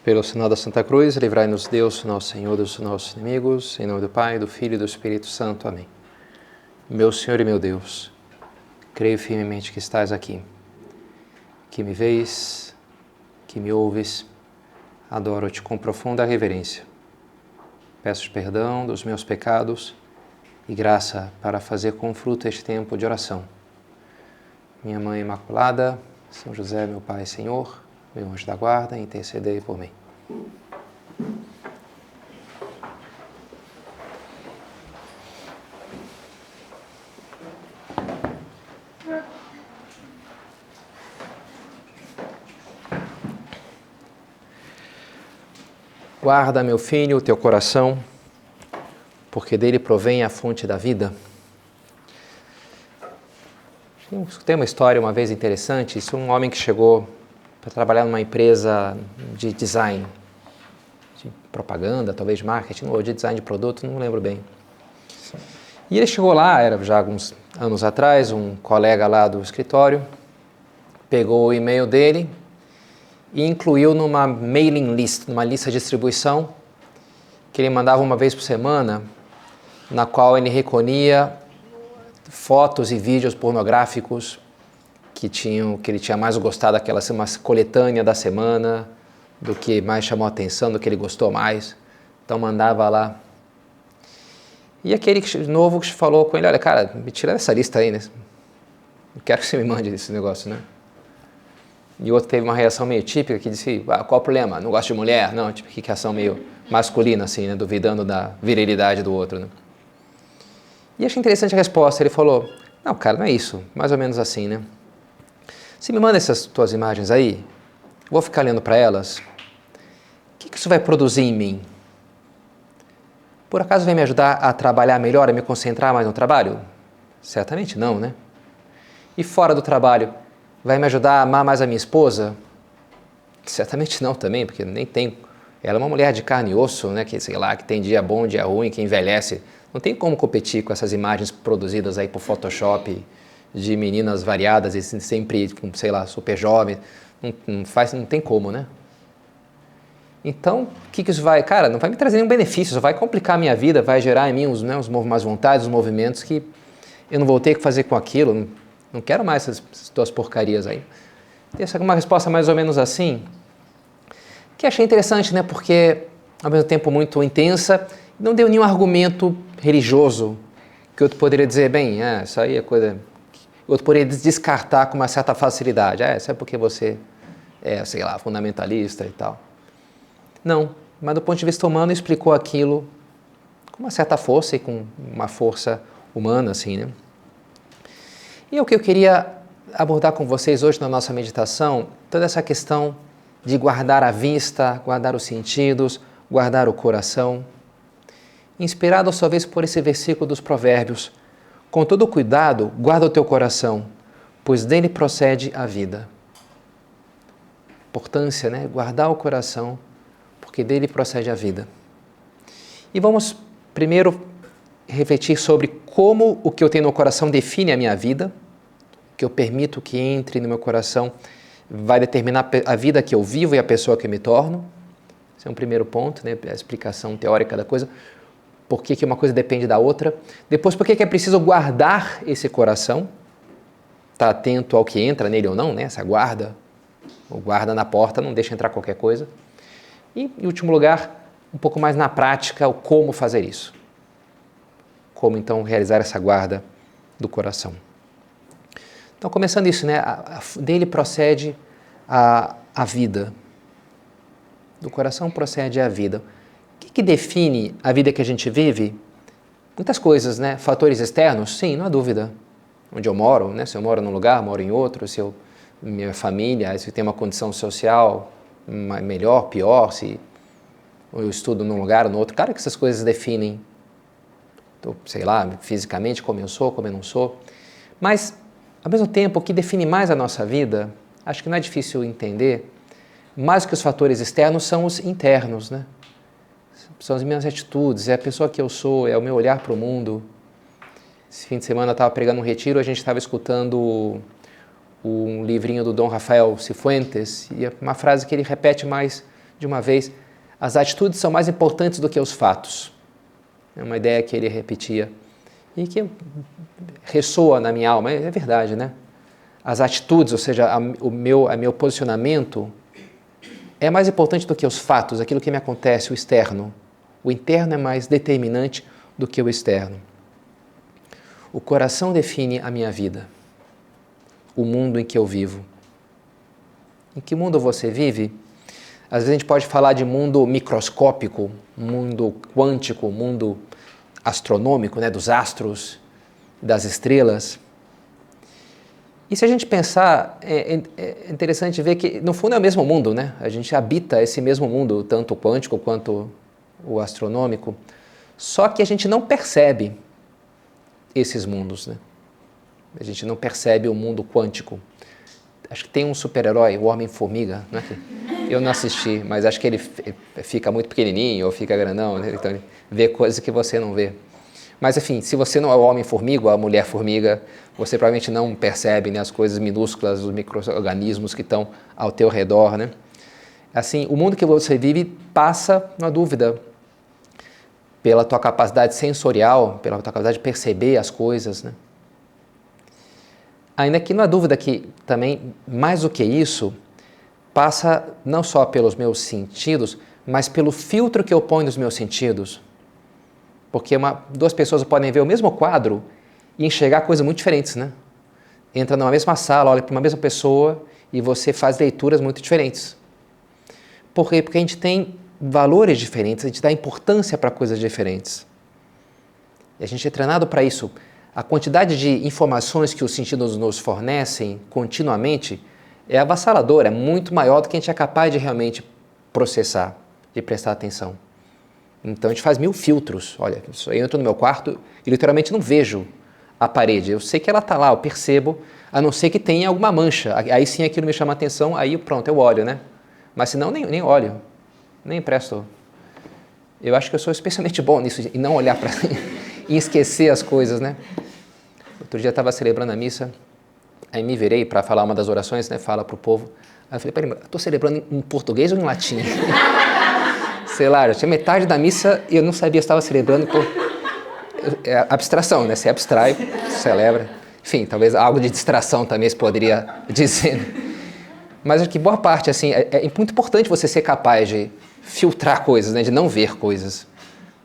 Pelo sinal da Santa Cruz, livrai-nos Deus, nosso Senhor, dos nossos inimigos, em nome do Pai, do Filho e do Espírito Santo. Amém. Meu Senhor e meu Deus, creio firmemente que estás aqui, que me vês, que me ouves, adoro-te com profunda reverência. Peço perdão dos meus pecados e graça para fazer com fruto este tempo de oração. Minha Mãe Imaculada, São José, meu Pai e Senhor, meu anjo da guarda, intercedei por mim. Guarda, meu filho, o teu coração, porque dele provém a fonte da vida. Eu escutei uma história uma vez interessante. Isso é um homem que chegou para trabalhar numa empresa de design, de propaganda, talvez de marketing, ou de design de produto, não lembro bem. E ele chegou lá, era já alguns anos atrás, um colega lá do escritório, pegou o e-mail dele e incluiu numa mailing list, numa lista de distribuição, que ele mandava uma vez por semana, na qual ele recolhia fotos e vídeos pornográficos que ele tinha mais gostado daquela uma coletânea da semana, do que mais chamou a atenção, do que ele gostou mais. Então mandava lá. E aquele novo que falou com ele, olha, cara, me tira dessa lista aí, né? Não quero que você me mande esse negócio, né? E o outro teve uma reação meio típica, que disse, qual o problema? Não gosto de mulher? Não, tipo, que reação meio masculina, assim, né? Duvidando da virilidade do outro, né? E achei interessante a resposta. Ele falou, não, cara, não é isso. Mais ou menos assim, né? Você me manda essas tuas imagens aí, vou ficar olhando para elas. O que isso vai produzir em mim? Por acaso vai me ajudar a trabalhar melhor, a me concentrar mais no trabalho? Certamente não, né? E fora do trabalho, vai me ajudar a amar mais a minha esposa? Certamente não também, porque nem tem... Ela é uma mulher de carne e osso, né? Que, sei lá, que tem dia bom, dia ruim, que envelhece. Não tem como competir com essas imagens produzidas aí por Photoshop, de meninas variadas e sempre, com, sei lá, super jovens. Não tem como, né? Então, o que isso vai... Cara, não vai me trazer nenhum benefício, só vai complicar a minha vida, vai gerar em mim umas vontades, os movimentos que eu não vou ter que fazer com aquilo. Não quero mais essas tuas porcarias aí. Essa é uma resposta mais ou menos assim, que achei interessante, né? Porque, ao mesmo tempo, muito intensa, não deu nenhum argumento religioso que outro poderia dizer, bem, isso aí é coisa... Outro poderia descartar com uma certa facilidade. Isso é porque você é, sei lá, fundamentalista e tal. Não, mas do ponto de vista humano explicou aquilo com uma certa força e com uma força humana, assim, né? E o que eu queria abordar com vocês hoje na nossa meditação, toda essa questão de guardar a vista, guardar os sentidos, guardar o coração, inspirado à sua vez por esse versículo dos Provérbios. Com todo cuidado, guarda o teu coração, pois dele procede a vida. Importância, né? Guardar o coração, porque dele procede a vida. E vamos primeiro refletir sobre como o que eu tenho no coração define a minha vida, o que eu permito que entre no meu coração vai determinar a vida que eu vivo e a pessoa que eu me torno. Esse é um primeiro ponto, né? A explicação teórica da coisa. Por que uma coisa depende da outra. Depois, por que é preciso guardar esse coração? Estar atento ao que entra nele ou não, né? Essa guarda. O guarda na porta não deixa entrar qualquer coisa. E, em último lugar, um pouco mais na prática, o como fazer isso. Como, então, realizar essa guarda do coração. Então, começando isso, né? Dele procede a vida. Do coração procede a vida. O que define a vida que a gente vive? Muitas coisas, né? Fatores externos? Sim, não há dúvida. Onde eu moro, né? Se eu moro num lugar, moro em outro, minha família, se eu tenho uma condição social melhor, pior, se eu estudo num lugar ou no outro. Claro que essas coisas definem, sei lá, fisicamente, como eu sou, como eu não sou. Mas, ao mesmo tempo, o que define mais a nossa vida, acho que não é difícil entender, mais que os fatores externos são os internos, né? São as minhas atitudes, é a pessoa que eu sou, é o meu olhar para o mundo. Esse fim de semana eu estava pregando um retiro, a gente estava escutando um livrinho do Dom Rafael Cifuentes, e uma frase que ele repete mais de uma vez, as atitudes são mais importantes do que os fatos. É uma ideia que ele repetia e que ressoa na minha alma, é verdade, né? As atitudes, ou seja, o meu posicionamento é mais importante do que os fatos, aquilo que me acontece, o externo. O interno é mais determinante do que o externo. O coração define a minha vida, o mundo em que eu vivo. Em que mundo você vive? Às vezes a gente pode falar de mundo microscópico, mundo quântico, mundo astronômico, né, dos astros, das estrelas. E se a gente pensar, é interessante ver que no fundo é o mesmo mundo, né? A gente habita esse mesmo mundo, tanto o quântico quanto o astronômico, só que a gente não percebe esses mundos, né? A gente não percebe o mundo quântico. Acho que tem um super-herói, o Homem-Formiga, né? Eu não assisti, mas acho que ele fica muito pequenininho ou fica grandão, né? Então ele vê coisas que você não vê. Mas, enfim, se você não é o Homem-Formiga ou a Mulher-Formiga, você provavelmente não percebe, né, as coisas minúsculas, os micro-organismos que estão ao teu redor, né? Assim, o mundo que você vive passa, não há dúvida, pela tua capacidade sensorial, pela tua capacidade de perceber as coisas, né? Ainda que não há dúvida que também, mais do que isso, passa não só pelos meus sentidos, mas pelo filtro que eu ponho nos meus sentidos. Porque duas pessoas podem ver o mesmo quadro e enxergar coisas muito diferentes, né? Entra numa mesma sala, olha para uma mesma pessoa e você faz leituras muito diferentes. Por quê? Porque a gente tem valores diferentes, a gente dá importância para coisas diferentes. E a gente é treinado para isso. A quantidade de informações que os sentidos nos fornecem continuamente é avassaladora, é muito maior do que a gente é capaz de realmente processar, de prestar atenção. Então a gente faz 1000 filtros. Olha, eu entro no meu quarto e literalmente não vejo a parede. Eu sei que ela está lá, eu percebo, a não ser que tenha alguma mancha. Aí sim aquilo me chama a atenção, aí pronto, eu olho, né? Mas senão nem olho, nem presto. Eu acho que eu sou especialmente bom nisso, em não olhar para e esquecer as coisas, né? Outro dia eu estava celebrando a missa, aí me virei para falar uma das orações, né? Fala para o povo. Aí eu falei, peraí, eu estou celebrando em português ou em latim? Sei lá, já tinha metade da missa e eu não sabia se estava celebrando por... É abstração, né? Você abstrai, celebra. Enfim, talvez algo de distração também se poderia dizer. Mas acho que boa parte, assim, é muito importante você ser capaz de filtrar coisas, né? De não ver coisas,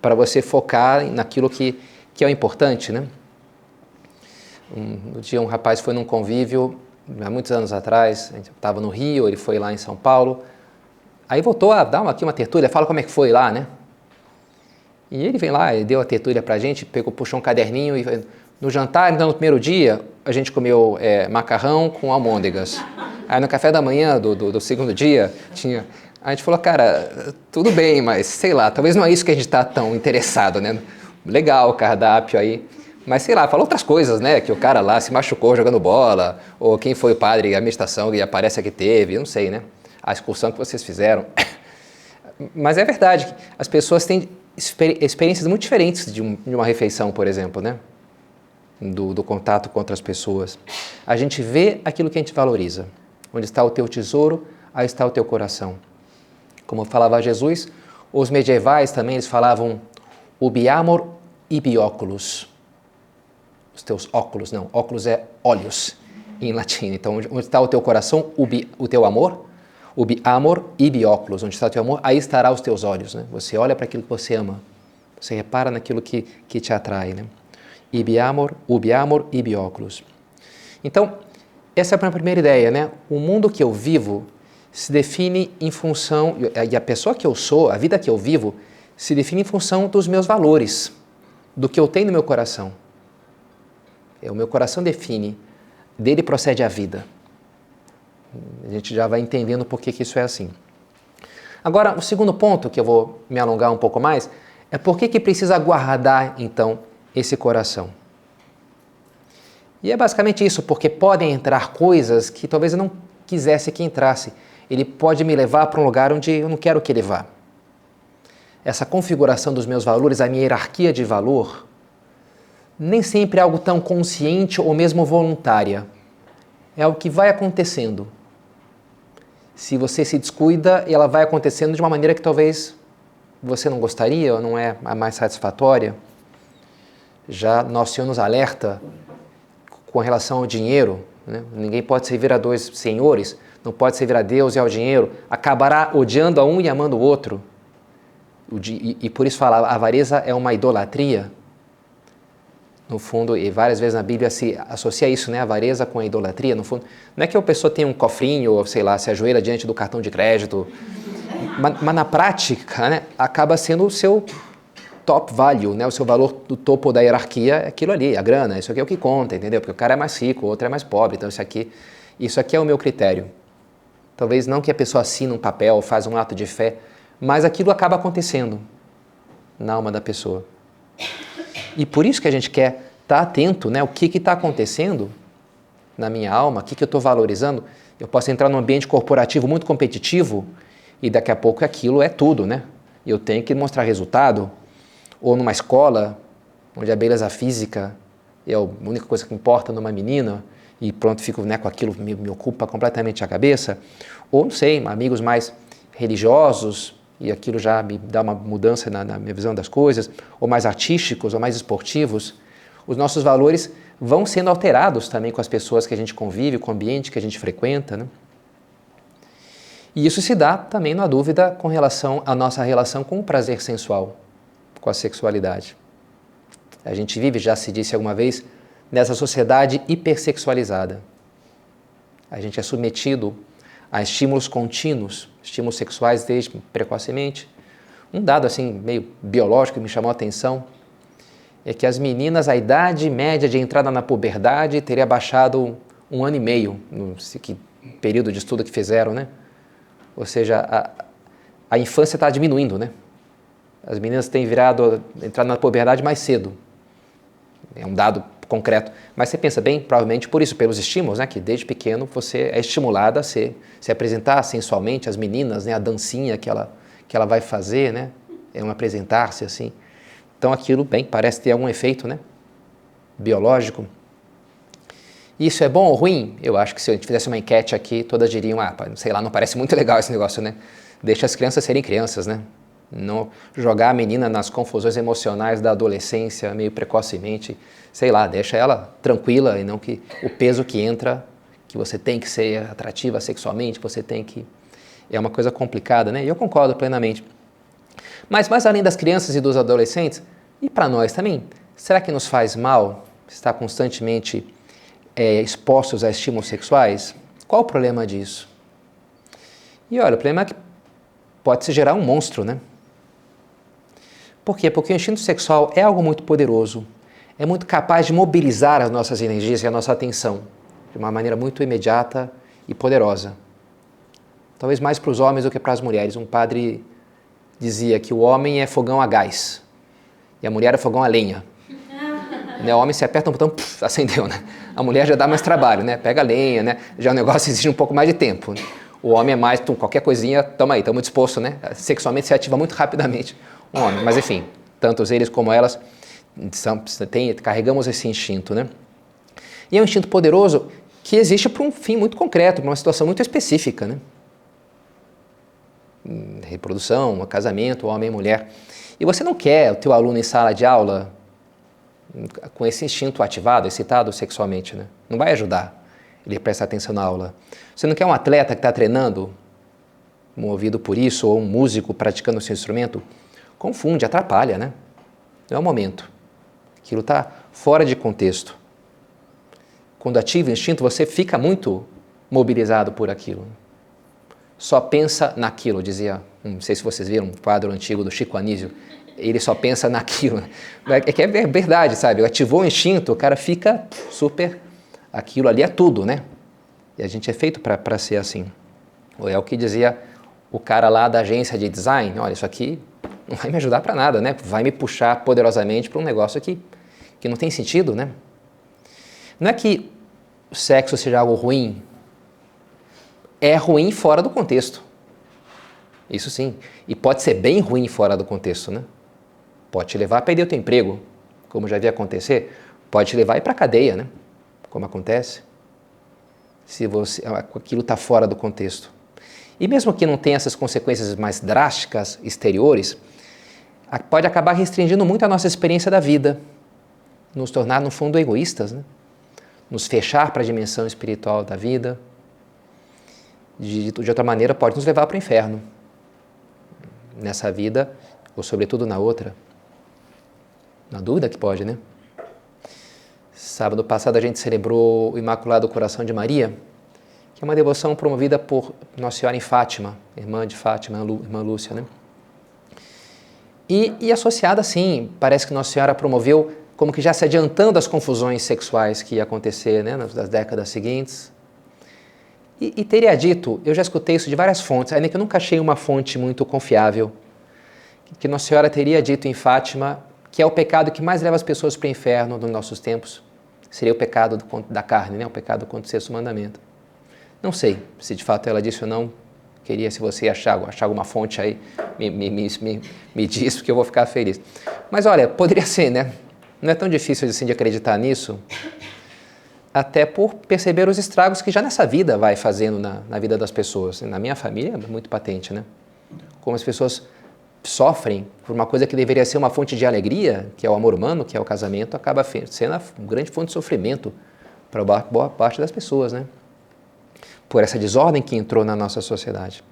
para você focar naquilo que é o importante, né? Um dia um rapaz foi num convívio, há muitos anos atrás, a gente estava no Rio, ele foi lá em São Paulo, aí voltou a dar aqui uma tertúlia, fala como é que foi lá, né? E ele vem lá, ele deu a tertúlia pra gente, puxou um caderninho e no jantar, então no primeiro dia, a gente comeu macarrão com almôndegas. Aí no café da manhã do segundo dia, a gente falou, cara, tudo bem, mas sei lá, talvez não é isso que a gente está tão interessado, né? Legal o cardápio aí, mas sei lá, fala outras coisas, né? Que o cara lá se machucou jogando bola, ou quem foi o padre, a meditação e a palestra que teve, não sei, né? A excursão que vocês fizeram. Mas é verdade, as pessoas têm experiências muito diferentes de uma refeição, por exemplo, né? Do contato com outras pessoas. A gente vê aquilo que a gente valoriza. Onde está o teu tesouro, aí está o teu coração. Como falava Jesus, os medievais também eles falavam ubi amor ibi oculus. Os teus óculos, não, óculos é olhos em latim. Então, onde está o teu coração, o teu amor, ubi amor ibi oculus. Onde está o teu amor, aí estará os teus olhos, né? Você olha para aquilo que você ama. Você repara naquilo que te atrai, né? Ibi amor, ibi oculus. Então, essa é a primeira ideia, né? O mundo que eu vivo se define em função, e a pessoa que eu sou, a vida que eu vivo, se define em função dos meus valores, do que eu tenho no meu coração. O meu coração define, dele procede a vida. A gente já vai entendendo por que isso é assim. Agora, o segundo ponto, que eu vou me alongar um pouco mais, é por que precisa guardar, então, esse coração. E é basicamente isso, porque podem entrar coisas que talvez eu não quisesse que entrasse. Ele pode me levar para um lugar onde eu não quero que ele vá. Essa configuração dos meus valores, a minha hierarquia de valor, nem sempre é algo tão consciente ou mesmo voluntária. É algo que vai acontecendo. Se você se descuida, ela vai acontecendo de uma maneira que talvez você não gostaria ou não é a mais satisfatória. Já Nosso Senhor nos alerta com relação ao dinheiro, né? Ninguém pode servir a dois senhores, não pode servir a Deus e ao dinheiro, acabará odiando a um e amando o outro. E por isso fala, a avareza é uma idolatria. No fundo, e várias vezes na Bíblia se associa isso, né? A avareza com a idolatria, no fundo. Não é que a pessoa tenha um cofrinho, ou sei lá, se ajoelha diante do cartão de crédito, mas na prática, né, acaba sendo o seu top value, né? O seu valor do topo da hierarquia é aquilo ali, a grana, isso aqui é o que conta, entendeu? Porque o cara é mais rico, o outro é mais pobre, então isso aqui é o meu critério. Talvez não que a pessoa assine um papel, faz um ato de fé, mas aquilo acaba acontecendo na alma da pessoa. E por isso que a gente quer estar atento, né? O que está acontecendo na minha alma, o que eu estou valorizando. Eu posso entrar num ambiente corporativo muito competitivo e daqui a pouco aquilo é tudo, né? Eu tenho que mostrar resultado. Ou numa escola, onde a beleza física é a única coisa que importa numa menina, e pronto, fico, né, com aquilo, me ocupa completamente a cabeça. Ou, não sei, amigos mais religiosos, e aquilo já me dá uma mudança na minha visão das coisas, ou mais artísticos, ou mais esportivos. Os nossos valores vão sendo alterados também com as pessoas que a gente convive, com o ambiente que a gente frequenta, né? E isso se dá também, na dúvida, com relação à nossa relação com o prazer sensual, com a sexualidade. A gente vive, já se disse alguma vez, nessa sociedade hipersexualizada. A gente é submetido a estímulos contínuos, estímulos sexuais desde precocemente. Um dado assim meio biológico que me chamou a atenção é que as meninas, a idade média de entrada na puberdade teria baixado 1 ano e meio, no período de estudo que fizeram, né? Ou seja, a infância está diminuindo, né? As meninas têm entrado na puberdade mais cedo. É um dado concreto. Mas você pensa bem, provavelmente por isso, pelos estímulos, né? Que desde pequeno você é estimulada a se apresentar sensualmente, as meninas, né? A dancinha que ela vai fazer, né? É um apresentar-se assim. Então aquilo, bem, parece ter algum efeito, né? Biológico. Isso é bom ou ruim? Eu acho que se a gente fizesse uma enquete aqui, todas diriam, sei lá, não parece muito legal esse negócio, né? Deixa as crianças serem crianças, né? Não jogar a menina nas confusões emocionais da adolescência meio precocemente, sei lá, deixa ela tranquila e não que o peso que entra, que você tem que ser atrativa sexualmente, você tem que... É uma coisa complicada, né? E eu concordo plenamente. Mas mais além das crianças e dos adolescentes, e para nós também, será que nos faz mal estar constantemente expostos a estímulos sexuais? Qual o problema disso? E olha, o problema é que pode se gerar um monstro, né? Por quê? Porque o instinto sexual é algo muito poderoso, é muito capaz de mobilizar as nossas energias e a nossa atenção de uma maneira muito imediata e poderosa. Talvez mais para os homens do que para as mulheres. Um padre dizia que o homem é fogão a gás e a mulher é fogão a lenha. O homem se aperta um botão, acendeu, né? A mulher já dá mais trabalho, né? Pega a lenha, né? Já o negócio exige um pouco mais de tempo, né? O homem é mais, qualquer coisinha, tamo aí, estamos dispostos, né? Sexualmente se ativa muito rapidamente o homem. Mas enfim, tanto eles como elas, carregamos esse instinto, né? E é um instinto poderoso que existe para um fim muito concreto, para uma situação muito específica, né? Reprodução, casamento, homem e mulher. E você não quer o teu aluno em sala de aula com esse instinto ativado, excitado sexualmente, né? Não vai ajudar ele a prestar atenção na aula. Você não quer um atleta que está treinando, movido por isso, ou um músico praticando o seu instrumento? Confunde, atrapalha, né? Não é o momento. Aquilo está fora de contexto. Quando ativa o instinto, você fica muito mobilizado por aquilo. Só pensa naquilo, dizia, não sei se vocês viram um quadro antigo do Chico Anísio, ele só pensa naquilo. É que é verdade, sabe? Ativou o instinto, o cara fica super... Aquilo ali é tudo, né? E a gente é feito para ser assim. Ou é o que dizia o cara lá da agência de design, olha, isso aqui não vai me ajudar para nada, né? Vai me puxar poderosamente para um negócio aqui que não tem sentido, né? Não é que o sexo seja algo ruim, é ruim fora do contexto. Isso sim. E pode ser bem ruim fora do contexto, né? Pode te levar a perder o teu emprego, como já vi acontecer. Pode te levar a ir para a cadeia, né? Como acontece. Se aquilo está fora do contexto. E mesmo que não tenha essas consequências mais drásticas, exteriores, pode acabar restringindo muito a nossa experiência da vida, nos tornar, no fundo, egoístas, né? Nos fechar para a dimensão espiritual da vida. De outra maneira, pode nos levar para o inferno, nessa vida, ou sobretudo na outra. Na dúvida que pode, né? Sábado passado a gente celebrou o Imaculado Coração de Maria, que é uma devoção promovida por Nossa Senhora em Fátima, irmã de Fátima, irmã Lúcia, né? E associada, sim, parece que Nossa Senhora promoveu como que já se adiantando as confusões sexuais que ia acontecer, né, nas décadas seguintes. E teria dito, eu já escutei isso de várias fontes, ainda que eu nunca achei uma fonte muito confiável, que Nossa Senhora teria dito em Fátima que é o pecado que mais leva as pessoas para o inferno nos nossos tempos. Seria o pecado da carne, né? O pecado contra o sexto mandamento. Não sei se de fato ela disse ou não. Queria, se você achar alguma fonte aí, me diz, porque eu vou ficar feliz. Mas olha, poderia ser, né? Não é tão difícil assim de acreditar nisso, até por perceber os estragos que já nessa vida vai fazendo na vida das pessoas. Na minha família é muito patente, né? Como as pessoas sofrem por uma coisa que deveria ser uma fonte de alegria, que é o amor humano, que é o casamento, acaba sendo uma grande fonte de sofrimento para boa parte das pessoas, né? Por essa desordem que entrou na nossa sociedade.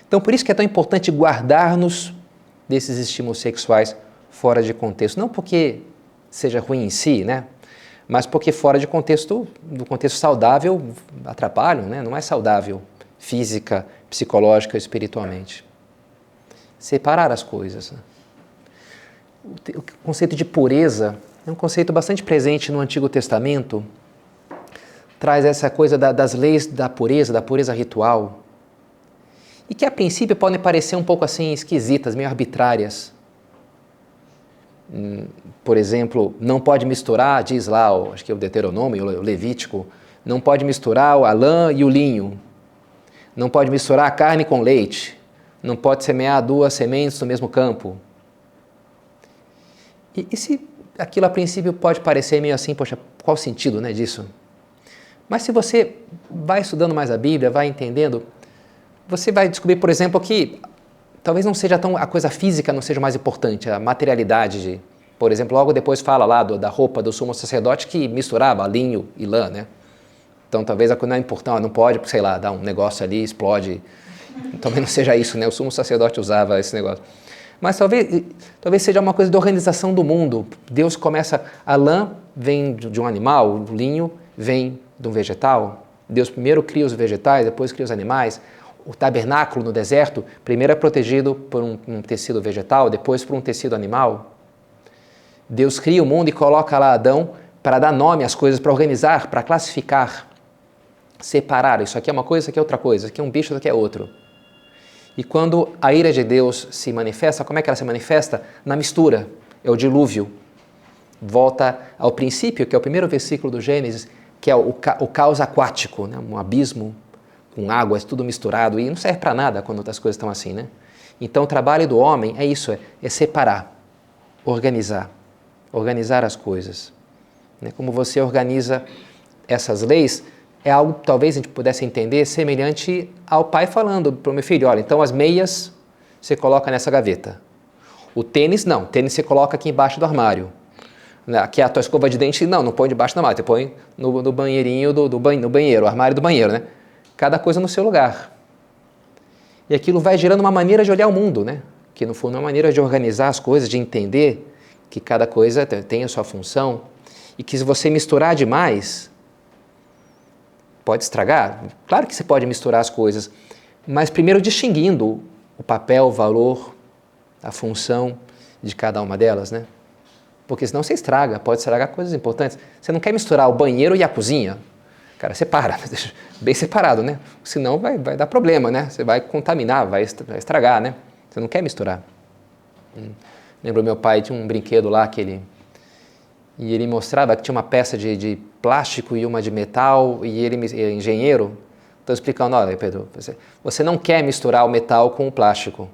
Então, por isso que é tão importante guardar-nos desses estímulos sexuais fora de contexto. Não porque seja ruim em si, né? Mas porque fora de contexto, do contexto saudável, atrapalham, né? Não é saudável física, psicológica, espiritualmente. Separar as coisas. O conceito de pureza é um conceito bastante presente no Antigo Testamento. Traz essa coisa das leis da pureza ritual, e que a princípio podem parecer um pouco assim esquisitas, meio arbitrárias. Por exemplo, não pode misturar, diz lá, acho que é o Deuteronômio, o Levítico, não pode misturar a lã e o linho, não pode misturar a carne com leite, não pode semear duas sementes no mesmo campo. E se aquilo a princípio pode parecer meio assim, poxa, qual o sentido, né, disso? Mas se você vai estudando mais a Bíblia, vai entendendo, você vai descobrir, por exemplo, que talvez não seja tão, a coisa física não seja mais importante, a materialidade por exemplo, logo depois fala lá da roupa do sumo sacerdote que misturava linho e lã, né? Então talvez a coisa não é importante, não pode, sei lá, dar um negócio ali, explode, talvez não seja isso, né? O sumo sacerdote usava esse negócio. Mas talvez seja uma coisa de organização do mundo. Deus começa, a lã vem de um animal, o linho vem de um vegetal. Deus primeiro cria os vegetais, depois cria os animais. O tabernáculo no deserto, primeiro é protegido por um tecido vegetal, depois por um tecido animal. Deus cria o mundo e coloca lá Adão para dar nome às coisas, para organizar, para classificar, separar. Isso aqui é uma coisa, isso aqui é outra coisa, isso aqui é um bicho, isso aqui é outro. E quando a ira de Deus se manifesta, como é que ela se manifesta? Na mistura, é o dilúvio. Volta ao princípio, que é o primeiro versículo do Gênesis, que é o caos aquático, né? Um abismo com águas, tudo misturado, e não serve para nada quando as coisas estão assim, né? Então o trabalho do homem é isso, é separar, organizar as coisas. Né? Como você organiza essas leis, é algo que talvez a gente pudesse entender semelhante ao pai falando para o meu filho, olha, então as meias você coloca nessa gaveta. O tênis, não, o tênis você coloca aqui embaixo do armário. Aqui a tua escova de dente, não põe debaixo do armário, você põe no banheirinho no banheiro, o armário do banheiro, né? Cada coisa no seu lugar. E aquilo vai gerando uma maneira de olhar o mundo, né? Que no fundo é uma maneira de organizar as coisas, de entender que cada coisa tem a sua função e que se você misturar demais, pode estragar. Claro que você pode misturar as coisas, mas primeiro distinguindo o papel, o valor, a função de cada uma delas, né? Porque senão você estraga, pode estragar coisas importantes. Você não quer misturar o banheiro e a cozinha. Cara, separa, bem separado, né? Senão vai dar problema, né? Você vai contaminar, vai estragar, né? Você não quer misturar. Lembro meu pai, tinha um brinquedo lá que ele mostrava que tinha uma peça de plástico e uma de metal, e ele é engenheiro, então explicando, olha Pedro, você não quer misturar o metal com o plástico,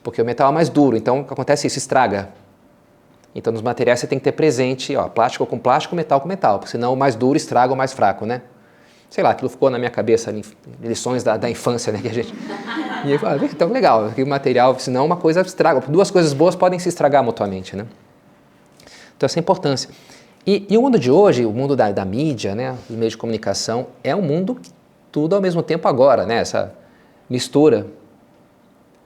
porque o metal é mais duro, então acontece isso, estraga. Então nos materiais você tem que ter presente, ó, plástico com plástico, metal com metal, porque senão o mais duro estraga o mais fraco, né? sei lá, aquilo ficou na minha cabeça, lições da infância, né, que a gente... E eu falei, então legal, aqui o material, senão uma coisa estraga, duas coisas boas podem se estragar mutuamente, né? Então essa importância. E o mundo de hoje, o mundo da mídia, né, os meios de comunicação, é um mundo que tudo ao mesmo tempo agora, né, essa mistura.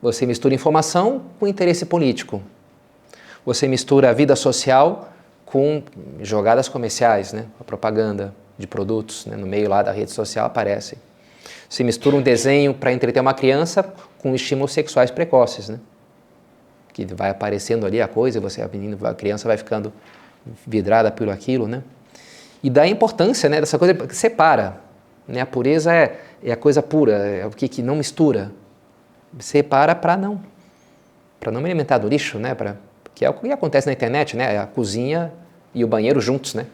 Você mistura informação com interesse político. Você mistura a vida social com jogadas comerciais, né, a propaganda de produtos, né, no meio lá da rede social aparece. Se mistura um desenho para entreter uma criança com estímulos sexuais precoces, né? Que vai aparecendo ali a coisa, a criança vai ficando vidrada por aquilo, né? E dá a importância, né, dessa coisa que separa, né? A pureza é a coisa pura, é o que não mistura. Separa para não me alimentar do lixo, né? Que é o que acontece na internet, né? A cozinha e o banheiro juntos, né?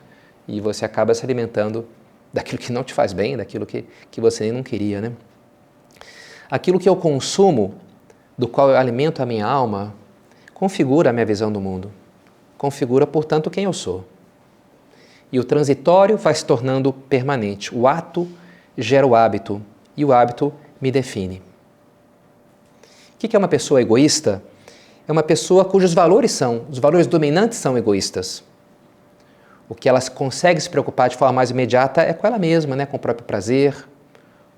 E você acaba se alimentando daquilo que não te faz bem, daquilo que você não queria, né? Aquilo que eu consumo, do qual eu alimento a minha alma, configura a minha visão do mundo. Configura, portanto, quem eu sou. E o transitório vai se tornando permanente. O ato gera o hábito e o hábito me define. O que é uma pessoa egoísta? É uma pessoa cujos os valores dominantes são egoístas. O que ela consegue se preocupar de forma mais imediata é com ela mesma, né? Com o próprio prazer,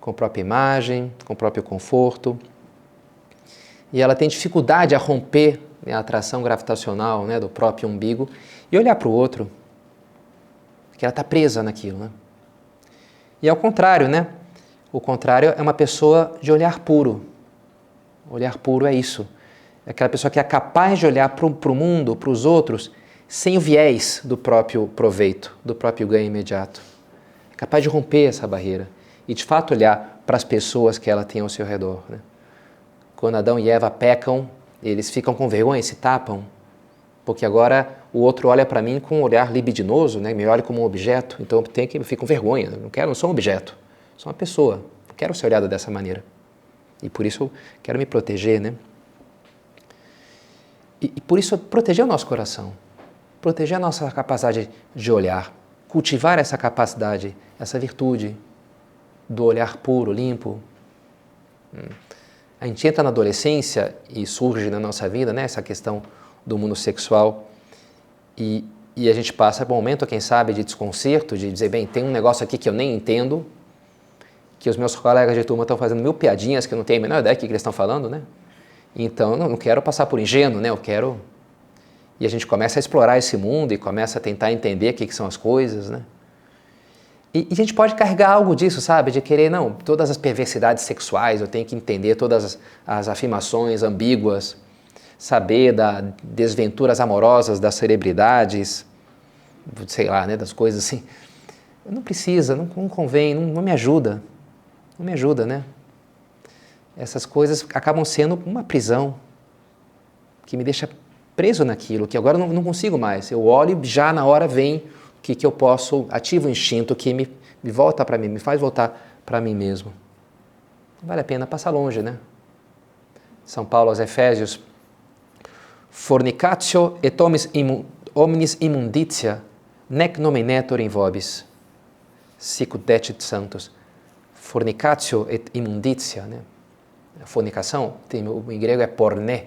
com a própria imagem, com o próprio conforto. E ela tem dificuldade a romper, né, a atração gravitacional, né, do próprio umbigo e olhar para o outro, porque ela está presa naquilo, né? E ao contrário, né? O contrário é uma pessoa de olhar puro. Olhar puro é isso. É aquela pessoa que é capaz de olhar para o mundo, para os outros, sem o viés do próprio proveito, do próprio ganho imediato. É capaz de romper essa barreira e, de fato, olhar para as pessoas que ela tem ao seu redor, né? Quando Adão e Eva pecam, eles ficam com vergonha e se tapam, porque agora o outro olha para mim com um olhar libidinoso, né? Me olha como um objeto, então eu fico com vergonha. Não sou um objeto, sou uma pessoa. Não quero ser olhado dessa maneira. E por isso eu quero me proteger, né? E por isso proteger o nosso coração. Proteger a nossa capacidade de olhar, cultivar essa capacidade, essa virtude do olhar puro, limpo. A gente entra na adolescência e surge na nossa vida, né, essa questão do mundo sexual e a gente passa por um momento, quem sabe, de desconcerto, de dizer, bem, tem um negócio aqui que eu nem entendo, que os meus colegas de turma estão fazendo mil piadinhas que eu não tenho a menor ideia do que eles estão falando, né? Então, eu não quero passar por ingênuo, né? E a gente começa a explorar esse mundo e começa a tentar entender o que são as coisas, né? E a gente pode carregar algo disso, sabe? De querer, não, todas as perversidades sexuais, eu tenho que entender todas as afirmações ambíguas, saber das desventuras amorosas das celebridades, sei lá, né? Das coisas assim. Não precisa, não convém, não me ajuda. Não me ajuda, né? Essas coisas acabam sendo uma prisão que me deixa preso naquilo, que agora eu não consigo mais. Eu olho e já na hora vem o que eu posso, ativo o instinto que me volta para mim, me faz voltar para mim mesmo. Não vale a pena passar longe, né? São Paulo aos Efésios, fornicatio et omnis immunditia, nec nominetur in vobis, sic ut decit sanctus. Fornicatio et immunditia, né? A fornicação, em grego é porné,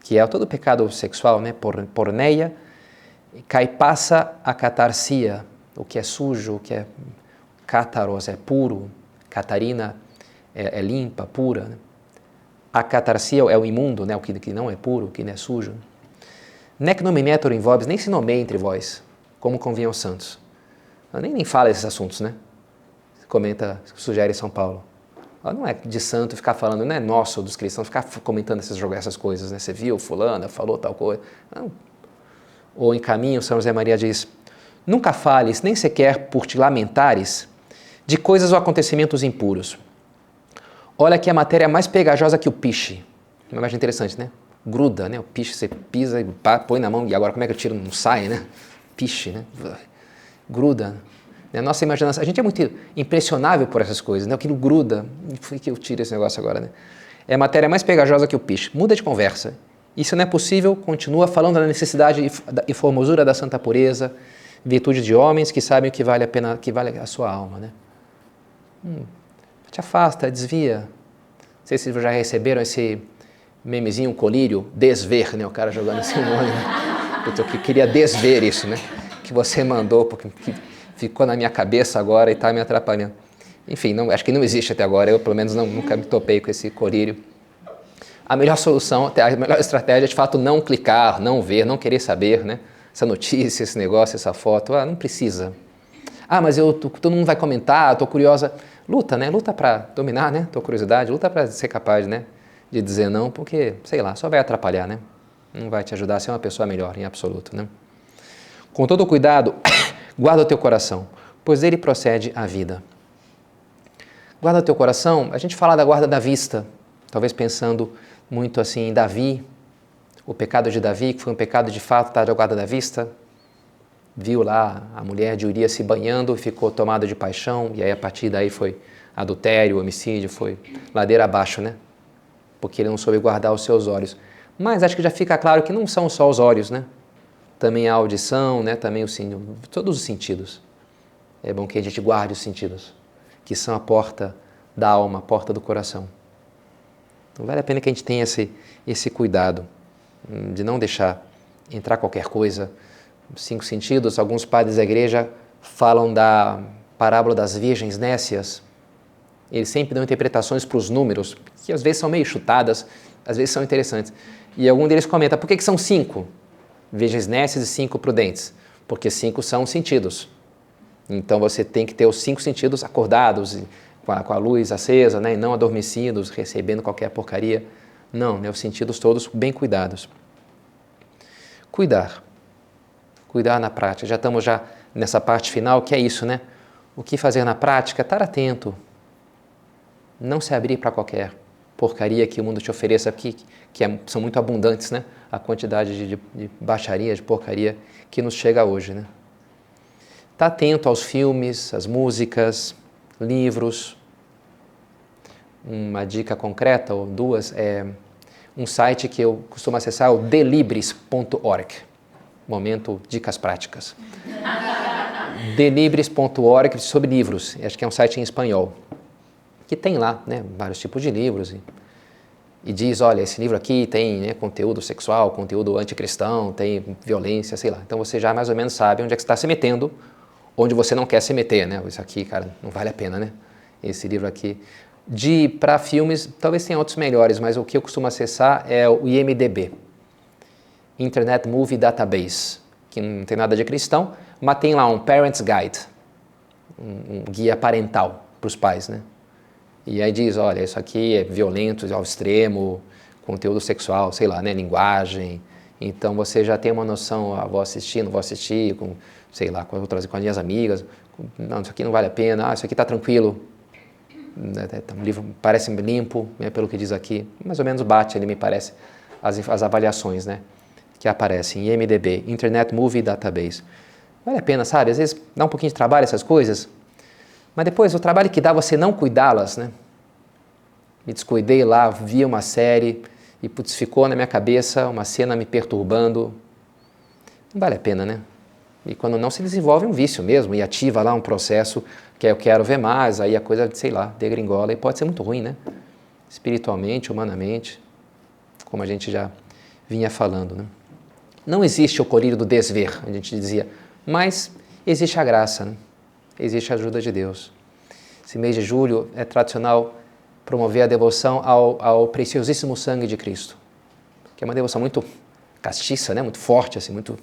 que é todo o pecado sexual, né? Porneia, caipassa a catarsia, o que é sujo, o que é cátaros, é puro, catarina é limpa, pura, né? A catarsia é o imundo, né? O que não é puro, o que não é sujo. Nec nominetur in vobis, nem se nomeia entre vós, como convinha aos santos. Nem fala esses assuntos, né? Comenta, sugere São Paulo. Não é de santo ficar falando, não é nosso dos cristãos ficar comentando essas coisas, né? Você viu fulana, falou tal coisa. Não. Ou em Caminho, São José Maria diz, nunca fales, nem sequer por te lamentares, de coisas ou acontecimentos impuros. Olha que a matéria é mais pegajosa que o piche. Uma imagem interessante, né? Gruda, né? O piche, você pisa e põe na mão, e agora como é que eu tiro? Não sai, né? Piche, né? Gruda. A nossa imaginação, a gente é muito impressionável por essas coisas, né? Aquilo gruda, foi que eu tiro esse negócio agora, né? É a matéria mais pegajosa que o piche. Muda de conversa. E se não é possível, continua falando da necessidade e formosura da santa pureza, virtude de homens que sabem o que vale a pena, que vale a sua alma, né? Te afasta, desvia. Não sei se vocês já receberam esse memezinho, colírio, desver, né? O cara jogando esse nome, né? Eu queria desver isso, né? Que você mandou, porque ficou na minha cabeça agora e está me atrapalhando. Enfim, acho que não existe até agora, eu pelo menos nunca me topei com esse colírio. A melhor solução, a melhor estratégia é de fato não clicar, não ver, não querer saber, né? Essa notícia, esse negócio, essa foto, não precisa. Mas todo mundo vai comentar, estou curiosa. Luta, né? Luta para dominar, né? Tua curiosidade, luta para ser capaz, né? De dizer não, porque, sei lá, só vai atrapalhar, né? Não vai te ajudar a ser uma pessoa melhor, em absoluto, né? Com todo cuidado, guarda o teu coração, pois ele procede a vida. Guarda o teu coração, a gente fala da guarda da vista, talvez pensando muito assim em Davi, o pecado de Davi, que foi um pecado de fato, tá, da guarda da vista. Viu lá a mulher de Urias se banhando e ficou tomada de paixão, e aí a partir daí foi adultério, homicídio, foi ladeira abaixo, né? Porque ele não soube guardar os seus olhos. Mas acho que já fica claro que não são só os olhos, né? Também a audição, né? Também todos os sentidos. É bom que a gente guarde os sentidos, que são a porta da alma, a porta do coração. Então vale a pena que a gente tenha esse cuidado de não deixar entrar qualquer coisa. 5 sentidos, alguns padres da igreja falam da parábola das virgens nécias. Eles sempre dão interpretações para os números, que às vezes são meio chutadas, às vezes são interessantes. E algum deles comenta, por que são 5 virgens nécias e 5 prudentes? Porque 5 são sentidos. Então você tem que ter os 5 sentidos acordados, com a luz acesa, né? E não adormecidos, recebendo qualquer porcaria. Não, né? Os sentidos todos bem cuidados. Cuidar na prática. Já estamos nessa parte final, que é isso, né? O que fazer na prática? Estar atento. Não se abrir para qualquer porcaria que o mundo te ofereça, são muito abundantes, né? A quantidade de baixaria, de porcaria que nos chega hoje, né? Estar atento aos filmes, às músicas, livros. Uma dica concreta, ou 2, é um site que eu costumo acessar, é o delibris.org. Momento, dicas práticas. delibris.org, sobre livros, acho que é um site em espanhol, que tem lá, né, vários tipos de livros, e diz, olha, esse livro aqui tem, né, conteúdo sexual, conteúdo anticristão, tem violência, sei lá. Então você já mais ou menos sabe onde é que você está se metendo, onde você não quer se meter, né? Isso aqui, cara, não vale a pena, né? Esse livro aqui. Para filmes, talvez tenha outros melhores, mas o que eu costumo acessar é o IMDb. Internet Movie Database, que não tem nada de cristão, mas tem lá um Parents Guide, um guia parental para os pais, né? E aí diz, olha, isso aqui é violento ao extremo, conteúdo sexual, sei lá, né, linguagem. Então você já tem uma noção, vou assistir, não vou assistir, sei lá, com as minhas amigas, não, isso aqui não vale a pena, isso aqui está tranquilo, o livro parece limpo, né, pelo que diz aqui, mais ou menos bate ali, me parece, as avaliações, né, que aparecem, IMDb, Internet Movie Database. Vale a pena, sabe? Às vezes dá um pouquinho de trabalho essas coisas, mas depois o trabalho que dá você não cuidá-las, né? Me descuidei lá, vi uma série e ficou na minha cabeça uma cena me perturbando. Não vale a pena, né? E quando não, se desenvolve um vício mesmo e ativa lá um processo que eu quero ver mais, aí a coisa, sei lá, degringola e pode ser muito ruim, né? Espiritualmente, humanamente, como a gente já vinha falando, né? Não existe o colírio do desver, a gente dizia, mas existe a graça, né? Existe a ajuda de Deus. Esse mês de julho é tradicional promover a devoção ao preciosíssimo sangue de Cristo, que é uma devoção muito castiça, né? Muito forte, assim, muito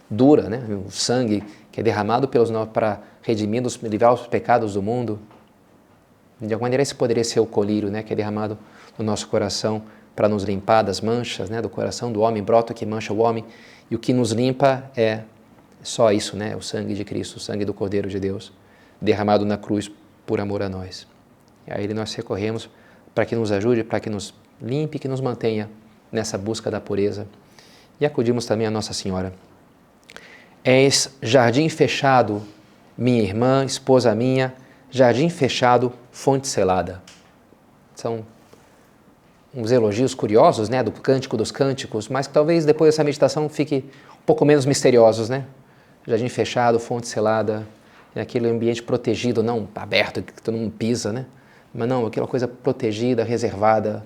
dura, né? O sangue que é derramado para redimir, livrar os pecados do mundo. De alguma maneira esse poderia ser o colírio, né? Que é derramado no nosso coração para nos limpar das manchas, né? Do coração do homem, brota que mancha o homem, e o que nos limpa é só isso, né? O sangue de Cristo, o sangue do Cordeiro de Deus, derramado na cruz por amor a nós. E a Ele nós recorremos para que nos ajude, para que nos limpe, que nos mantenha nessa busca da pureza. E acudimos também a Nossa Senhora. És jardim fechado, minha irmã, esposa minha, jardim fechado, fonte selada. São uns elogios curiosos, né, do Cântico dos Cânticos, mas que talvez depois dessa meditação fique um pouco menos misteriosos, né? Jardim fechado, fonte selada, é aquele ambiente protegido, não aberto, que todo mundo pisa, né? Mas não, aquela coisa protegida, reservada.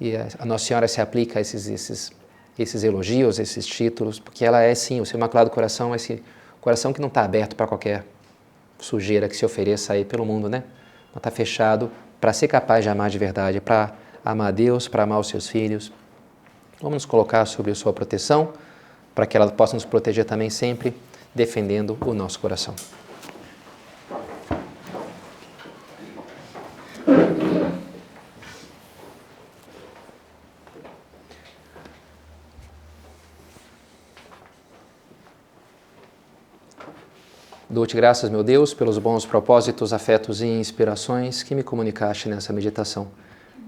E a Nossa Senhora se aplica a esses elogios, esses títulos, porque ela é sim, o seu Imaculado Coração é esse coração que não está aberto para qualquer sujeira que se ofereça aí pelo mundo, né? Não está fechado para ser capaz de amar de verdade, para amar a Deus, para amar os seus filhos. Vamos nos colocar sob a sua proteção, para que ela possa nos proteger também sempre, defendendo o nosso coração. Dou-te graças, meu Deus, pelos bons propósitos, afetos e inspirações que me comunicaste nessa meditação.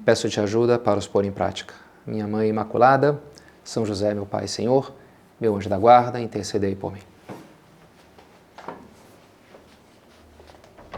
Peço-te ajuda para os pôr em prática. Minha Mãe Imaculada, São José, meu Pai e Senhor, meu anjo da guarda, intercedei por mim.